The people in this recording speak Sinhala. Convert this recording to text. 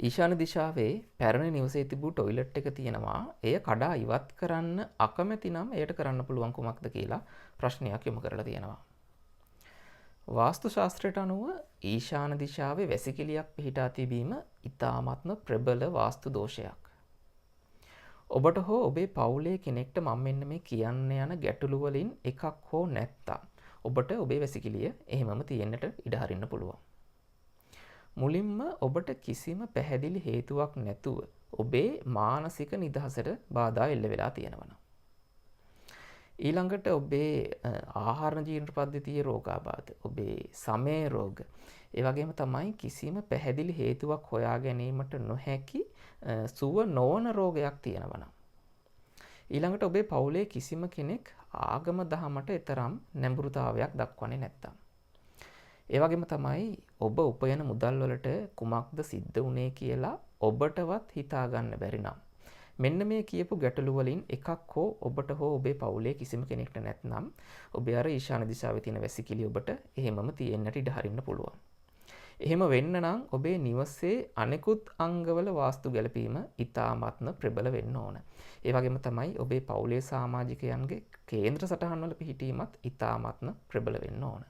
ඊශාන දිශාවේ පැරණි නිවසේ තිබූ ටොයිලට් එක තියෙනවා. එය කඩා ඉවත් කරන්න අකමැති නම් එයට කරන්න පුළුවන් කුමක්ද කියලා ප්‍රශ්නයක් යොමු කරලා තියෙනවා. වාස්තු ශාස්ත්‍රයට අනුව ඊශාන දිශාවේ වැසිකිළියක් පිහිටා තිබීම ඉතාමත්ම ප්‍රබල වාස්තු දෝෂයක්. ඔබට හෝ ඔබේ පවුලේ කෙනෙක්ට මම මෙන්න මේ කියන්න යන ගැටලු වලින් එකක් හෝ නැත්තම් ඔබට ඔබේ වැසිකිළිය එහෙමම තියෙන්නට ඉඩ හරින්න පුළුවන්. මුලින්ම ඔබට කිසිම පැහැදිලි හේතුවක් නැතුව ඔබේ මානසික නිදහසට බාධා එල්ල වෙලා තියෙනවා. ඊළඟට ඔබේ ආහාර ජීර්ණ පද්ධතියේ රෝගාබාධ, ඔබේ සමේ රෝග, ඒ වගේම තමයි කිසිම පැහැදිලි හේතුවක් හොයා ගැනීමට නොහැකි සුව නොවන රෝගයක් තියෙනවා. ඊළඟට ඔබේ පවුලේ කිසිම කෙනෙක් ආගම දහමට එතරම් නැඹුරුතාවයක් දක්වන්නේ නැත්තම්. ඒ වගේම තමයි ඔබ උපයන මුදල් වලට කුමක්ද සිද්ධ වුනේ කියලා ඔබටවත් හිතා ගන්න බැරි නම් මෙන්න මේ කියපු ගැටලු වලින් එකක් හෝ ඔබට හෝ ඔබේ පවුලේ කිසිම කෙනෙක්ට නැත්නම් ඔබේ අර ඊශාන දිශාවේ තියෙන වැසිකිළිය ඔබට එහෙමම තියෙන්නට ඉඩ හරින්න පුළුවන්. එහෙම වෙන්න නම් ඔබේ නිවසේ අනෙකුත් අංගවල වාස්තු ගැලපීම ඉතාමත්ම ප්‍රබල වෙන්න ඕන. ඒ වගේම තමයි ඔබේ පවුලේ සමාජිකයන්ගේ කේන්ද්‍ර සටහන් වල පිහිටීමත් ඉතාමත්ම ප්‍රබල වෙන්න ඕන.